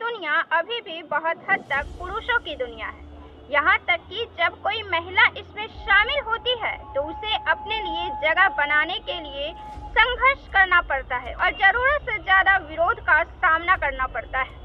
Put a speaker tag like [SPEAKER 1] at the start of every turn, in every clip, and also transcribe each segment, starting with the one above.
[SPEAKER 1] दुनिया अभी भी बहुत हद तक पुरुषों की दुनिया है। यहाँ तक कि जब कोई महिला इसमें शामिल होती है तो उसे अपने लिए जगह बनाने के लिए संघर्ष करना पड़ता है और जरूरत से ज्यादा विरोध का सामना करना पड़ता है।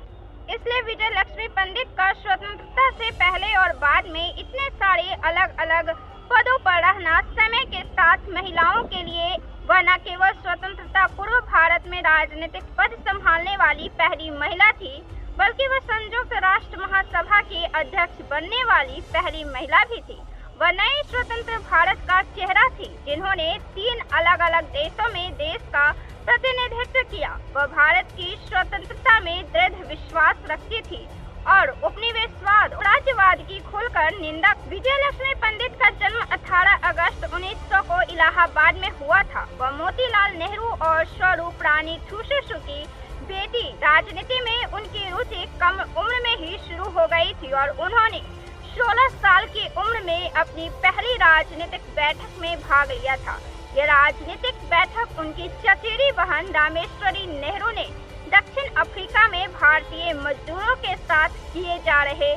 [SPEAKER 1] इसलिए विजय लक्ष्मी पंडित का स्वतंत्रता से पहले और बाद में इतने सारे अलग अलग पदों पर रहना समय के साथ महिलाओं के लिए वह न केवल स्वतंत्रता पूर्व भारत में राजनीतिक पद संभालने वाली पहली महिला थी, बल्कि वह संयुक्त राष्ट्र महासभा की अध्यक्ष बनने वाली पहली महिला भी थी। वह नए स्वतंत्र भारत का चेहरा थी, जिन्होंने 3 अलग अलग देशों में देश का प्रतिनिधित्व किया। वह भारत की स्वतंत्रता में दृढ़ विश्वास रखती थी और उपनिवेशवाद और राज्यवाद की खुलकर निंदा। विजय लक्ष्मी पंडित का जन्म 18 अगस्त 1900 को इलाहाबाद में हुआ था। वह मोतीलाल नेहरू और स्वरूप रानी छुशुशु की बेटी। राजनीति में उनकी रुचि कम उम्र में ही शुरू हो गई थी और उन्होंने 16 साल की उम्र में अपनी पहली राजनीतिक बैठक में भाग लिया था। यह राजनीतिक बैठक उनकी चचेरी बहन रामेश्वरी नेहरू ने दक्षिण अफ्रीका में भारतीय मजदूरों के साथ किए जा रहे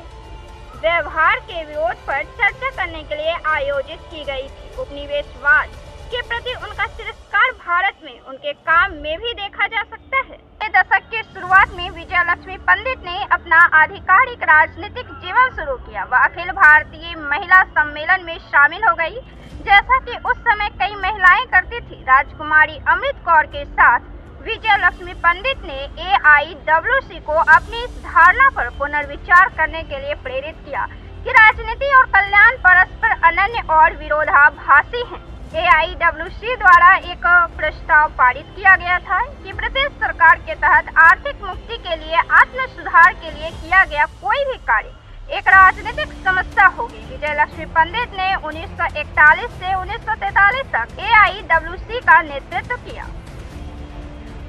[SPEAKER 1] व्यवहार के विरोध पर चर्चा करने के लिए आयोजित की गई थी। उपनिवेशवाद के प्रति उनका तिरस्कार भारत में उनके काम में भी देखा जा सकता है। दशक के शुरुआत में विजय लक्ष्मी पंडित ने अपना आधिकारिक राजनीतिक जीवन शुरू किया। वह अखिल भारतीय महिला सम्मेलन में शामिल हो गई, जैसा कि उस समय कई महिलाएं करती थी। राजकुमारी अमृत कौर के साथ विजय लक्ष्मी पंडित ने AIWC को अपनी इस धारणा पर पुनर्विचार करने के लिए प्रेरित किया कि राजनीति और कल्याण परस्पर अनन्य और विरोधाभासी हैं। AIWC द्वारा एक प्रस्ताव पारित किया गया था कि ब्रिटिश सरकार के तहत आर्थिक मुक्ति के लिए आत्म सुधार के लिए किया गया कोई भी कार्य एक राजनीतिक समस्या होगी। विजय लक्ष्मी पंडित ने 1941 से 1943 तक AIWC का नेतृत्व किया।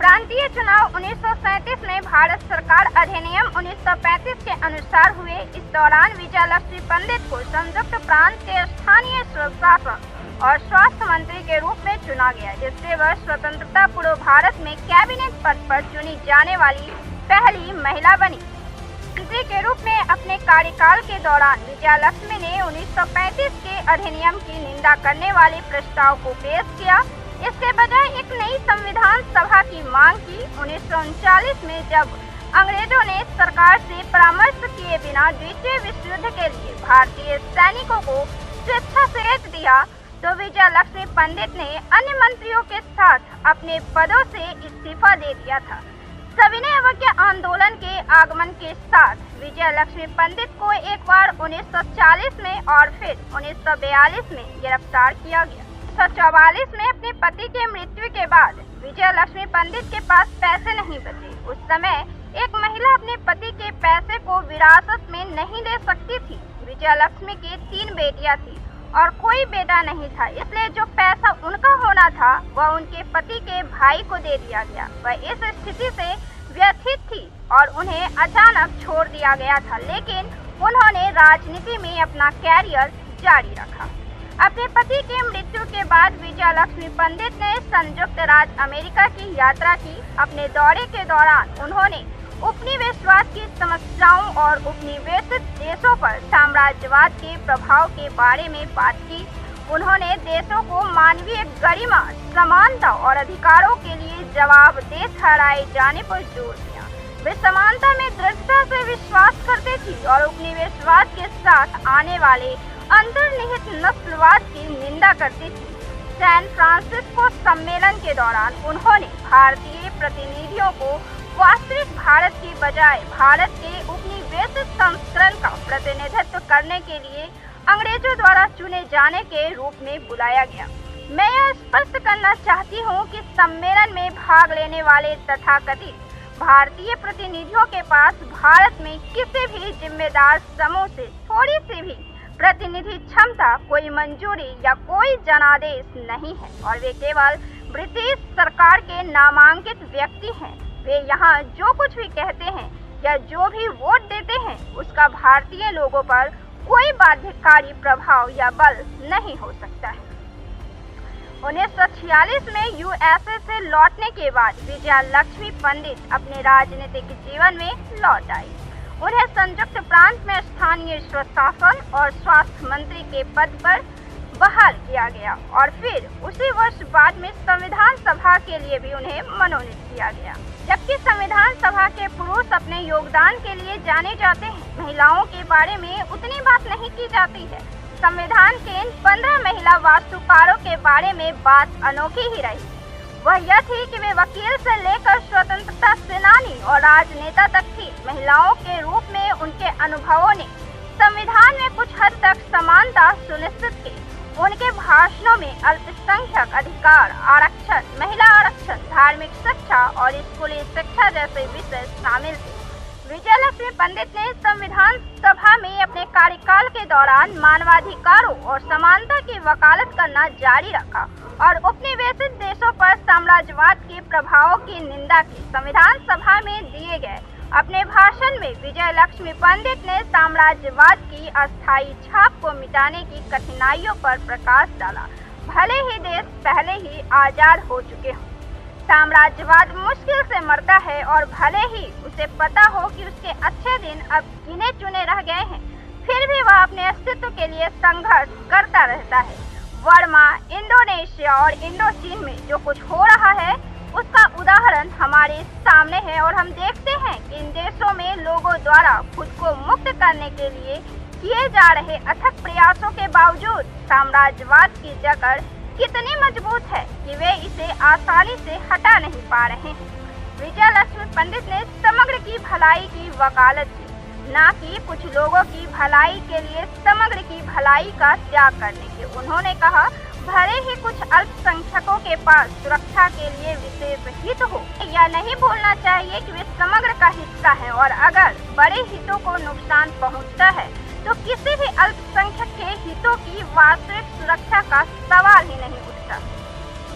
[SPEAKER 1] प्रांतीय चुनाव 1937 में भारत सरकार अधिनियम 1935 के अनुसार हुए। इस दौरान विजय लक्ष्मी पंडित को संयुक्त प्रांत के स्थानीय स्वशासन और स्वास्थ्य मंत्री के रूप में चुना गया, जिससे वह स्वतंत्रता पूर्व भारत में कैबिनेट पद पर चुनी जाने वाली पहली महिला बनी। मंत्री के रूप में अपने कार्यकाल के दौरान विजय लक्ष्मी ने 1935 के अधिनियम की निंदा करने वाले प्रस्ताव को पेश किया। इसके बजाय एक नई संविधान सभा की मांग की। 1939 में जब अंग्रेजों ने सरकार से परामर्श किए बिना द्वितीय विश्व युद्ध के लिए भारतीय सैनिकों को स्वेच्छा से दिया, तो विजय लक्ष्मी पंडित ने अन्य मंत्रियों के साथ अपने पदों से इस्तीफा दे दिया था। सविनय अवज्ञा आंदोलन के आगमन के साथ विजय लक्ष्मी पंडित को एक बार 1940 में और फिर 1942 में गिरफ्तार किया गया। 1944 में अपने पति के मृत्यु के बाद विजय लक्ष्मी पंडित के पास पैसे नहीं बचे। उस समय एक महिला अपने पति के पैसे को विरासत में नहीं ले सकती थी। विजय लक्ष्मी की 3 बेटियां थी और कोई बेटा नहीं था, इसलिए जो पैसा उनका होना था वह उनके पति के भाई को दे दिया गया। वह इस स्थिति से व्यथित थी और उन्हें अचानक छोड़ दिया गया था, लेकिन उन्होंने राजनीति में अपना कैरियर जारी रखा। अपने पति के मृत्यु के बाद विजय लक्ष्मी पंडित ने संयुक्त राज्य अमेरिका की यात्रा की। अपने दौरे के दौरान उन्होंने उपनिवेशवाद की समस्याओं और उपनिवेशित देशों पर साम्राज्यवाद के प्रभाव के बारे में बात की। उन्होंने देशों को मानवीय गरिमा, समानता और अधिकारों के लिए जवाबदेह ठहराए जाने पर जोर दिया। वे समानता में दृढ़ता से विश्वास करते थी और उपनिवेशवाद के साथ आने वाले अंतर्निहित नस्लवाद की निंदा करती थी। सैन फ्रांसिस्को सम्मेलन के दौरान उन्होंने भारतीय प्रतिनिधियों को वास्तविक भारत की बजाय भारत के उपनिवेशित संस्करण का प्रतिनिधित्व करने के लिए अंग्रेजों द्वारा चुने जाने के रूप में बुलाया गया। मैं यह स्पष्ट करना चाहती हूँ कि सम्मेलन में भाग लेने वाले तथाकथित भारतीय प्रतिनिधियों के पास भारत में किसी भी जिम्मेदार समूह से थोड़ी सी भी प्रतिनिधि क्षमता, कोई मंजूरी या कोई जनादेश नहीं है और वे केवल ब्रिटिश सरकार के नामांकित व्यक्ति हैं। वे यहाँ जो कुछ भी कहते हैं या जो भी वोट देते हैं, उसका भारतीय लोगों पर कोई बाध्यकारी प्रभाव या बल नहीं हो सकता है। 1946 में यूएसए से लौटने के बाद विजया लक्ष्मी पंडित अपने राजनीतिक जीवन में लौट आई। उन्हें संयुक्त प्रांत में स्थानीय स्वशासन और स्वास्थ्य मंत्री के पद पर बहाल किया गया और फिर उसी वर्ष बाद में संविधान सभा के लिए भी उन्हें मनोनीत किया गया। जबकि संविधान सभा के पुरुष अपने योगदान के लिए जाने जाते हैं, महिलाओं के बारे में उतनी बात नहीं की जाती है। संविधान के इन 15 महिला वास्तुकारों के बारे में बात अनोखी ही रही। वह यह थी कि वे वकील से लेकर स्वतंत्रता सेनानी और राजनेता तक थी। महिलाओं के रूप में उनके अनुभवों ने संविधान में कुछ हद तक समानता सुनिश्चित की। उनके भाषणों में अल्पसंख्यक अधिकार, आरक्षण, महिला आरक्षण, धार्मिक शिक्षा और स्कूली शिक्षा जैसे विषय शामिल थे। विजया लक्ष्मी पंडित ने संविधान सभा में अपने कार्यकाल के दौरान मानवाधिकारों और समानता की वकालत करना जारी रखा और उपनिवेशित देशों पर साम्राज्यवाद के प्रभावों की निंदा की। संविधान सभा में दिए गए अपने भाषण में विजया लक्ष्मी पंडित ने साम्राज्यवाद की अस्थायी छाप को मिटाने की कठिनाइयों पर प्रकाश डाला। भले ही देश पहले ही आजाद हो चुके हों, साम्राज्यवाद मुश्किल से मरता है और भले ही उसे पता हो कि उसके अच्छे दिन अब गिने चुने रह गए हैं, फिर भी वह अपने अस्तित्व के लिए संघर्ष करता रहता है। वर्मा, इंडोनेशिया और इंडोचीन में जो कुछ हो रहा है उसका उदाहरण हमारे सामने है और हम देखते हैं कि इन देशों में लोगों द्वारा खुद को मुक्त करने के लिए किए जा रहे अथक प्रयासों के बावजूद साम्राज्यवाद की जकड़ कितनी मजबूत है कि वे इसे आसानी से हटा नहीं पा रहे हैं। विजया लक्ष्मी पंडित ने समग्र की भलाई की वकालत की, न कि कुछ लोगों की भलाई के लिए समग्र की भलाई का त्याग करने की। उन्होंने कहा, भले ही कुछ अल्पसंख्यकों के पास सुरक्षा के लिए विशेष हित हो, यह नहीं भूलना चाहिए कि वे समग्र का हिस्सा है और अगर बड़े हितों को नुकसान पहुंचता है तो किसी भी अल्पसंख्यक के हितों की वास्तविक सुरक्षा का सवाल ही नहीं उठता।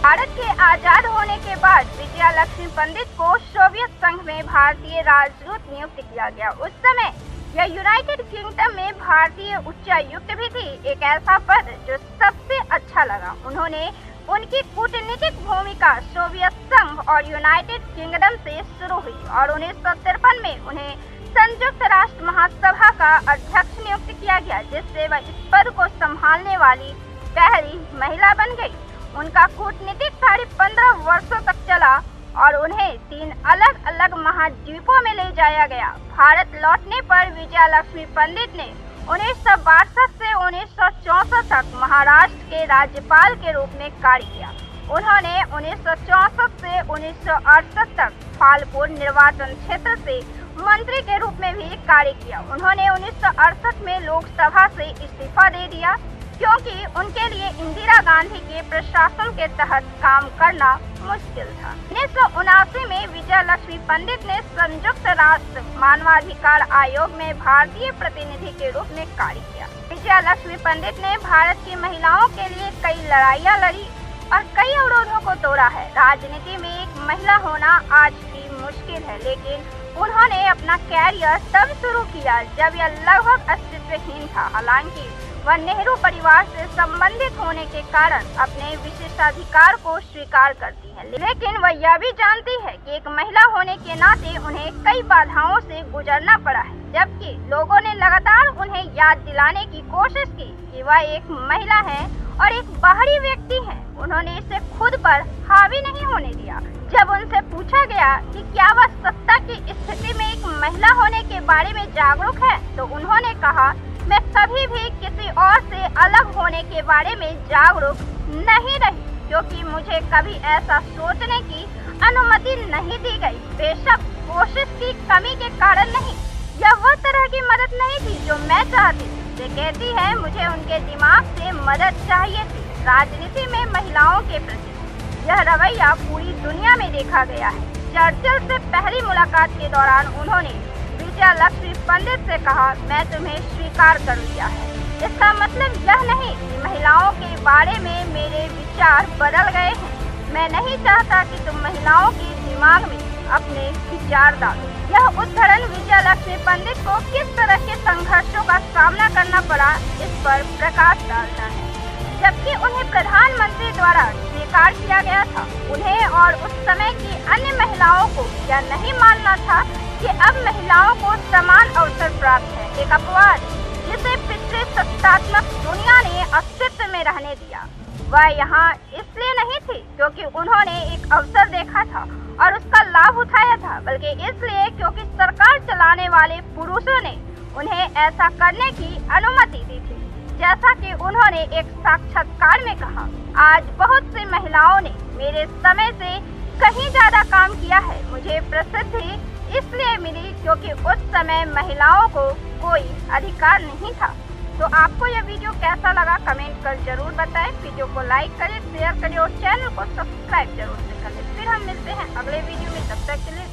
[SPEAKER 1] भारत के आजाद होने के बाद विजया लक्ष्मी पंडित को सोवियत संघ में भारतीय राजदूत नियुक्त किया गया। उस समय यह यूनाइटेड किंगडम में भारतीय उच्चायुक्त भी थी, एक ऐसा पद जो सबसे अच्छा लगा। उन्होंने उनकी कूटनीतिक भूमिका सोवियत संघ और यूनाइटेड किंगडम से शुरू हुई और 1953 में उन्हें संयुक्त राष्ट्र महासभा का अध्यक्ष नियुक्त किया गया, जिससे वह इस पद को संभालने वाली पहली महिला बन गई। उनका कूटनीतिक कार्य 15 वर्षों तक चला और उन्हें 3 अलग अलग महाद्वीपों में ले जाया गया। भारत लौटने पर विजया लक्ष्मी पंडित ने 1962 से 1964 तक महाराष्ट्र के राज्यपाल के रूप में कार्य किया। उन्होंने 1964 से 1968 तक फालपुर निर्वाचन क्षेत्र से मंत्री के रूप में भी कार्य किया। उन्होंने 1968 में लोकसभा से इस्तीफा दे दिया क्योंकि उनके लिए इंदिरा गांधी के प्रशासन के तहत काम करना मुश्किल था। 1979 में विजया लक्ष्मी पंडित ने संयुक्त राष्ट्र मानवाधिकार आयोग में भारतीय प्रतिनिधि के रूप में कार्य किया। विजया लक्ष्मी पंडित ने भारत की महिलाओं के लिए कई लड़ाइयाँ लड़ी और कई अवरोधों को तोड़ा है। राजनीति में एक महिला होना आज भी मुश्किल है, लेकिन उन्होंने अपना कैरियर तब शुरू किया जब यह लगभग अस्तित्वहीन था। हालांकि वह नेहरू परिवार से संबंधित होने के कारण अपने विशेषाधिकार को स्वीकार करती है, लेकिन वह यह भी जानती है कि एक महिला होने के नाते उन्हें कई बाधाओं से गुजरना पड़ा है। जबकि लोगों ने लगातार उन्हें याद दिलाने की कोशिश की कि वह एक महिला है और एक बाहरी व्यक्ति है, उन्होंने इसे खुद पर हावी नहीं होने दिया। जब उनसे पूछा गया कि क्या वह सत्ता की स्थिति में एक महिला होने के बारे में जागरूक है, तो उन्होंने कहा, मैं कभी भी किसी और से अलग होने के बारे में जागरूक नहीं रही, क्योंकि मुझे कभी ऐसा सोचने की अनुमति नहीं दी गई। बेशक कोशिश की कमी के कारण नहीं, यह वह तरह की मदद नहीं थी जो मैं चाहती थी। वे कहती है, मुझे उनके दिमाग से मदद चाहिए थी। राजनीति में महिलाओं के प्रति यह रवैया पूरी दुनिया में देखा गया है। चर्चिल से पहली मुलाकात के दौरान उन्होंने विजया लक्ष्मी पंडित से कहा, मैं तुम्हें स्वीकार कर लिया है। इसका मतलब यह नहीं कि महिलाओं के बारे में मेरे विचार बदल गए हैं। मैं नहीं चाहता कि तुम महिलाओं के दिमाग में अपने विचार डालो। यह उद्धरण विजया लक्ष्मी पंडित को किस तरह के संघर्षों का सामना करना पड़ा, इस पर प्रकाश डालता है। जबकि उन्हें प्रधानमंत्री द्वारा तिरस्कार किया गया था। उन्हें और उस समय की अन्य महिलाओं को यह नहीं मानना था कि अब महिलाओं को समान अवसर प्राप्त है, एक अपवाद जिसे पिछले सत्तात्मक दुनिया ने अस्तित्व में रहने दिया। वह यहाँ इसलिए नहीं थी क्योंकि उन्होंने एक अवसर देखा था और उसका लाभ उठाया था, बल्कि इसलिए क्योंकि सरकार चलाने वाले पुरुषों ने उन्हें ऐसा करने की अनुमति दी थी। जैसा कि उन्होंने एक साक्षात्कार में कहा, आज बहुत सी महिलाओं ने मेरे समय से कहीं ज्यादा काम किया है। मुझे प्रसिद्धि इसलिए मिली क्योंकि उस समय महिलाओं को कोई अधिकार नहीं था। तो आपको यह वीडियो कैसा लगा कमेंट कर जरूर बताएं। वीडियो को लाइक करें, शेयर करें और चैनल को सब्सक्राइब जरूर से करें। फिर हम मिलते हैं अगले वीडियो में, तब तक के लिए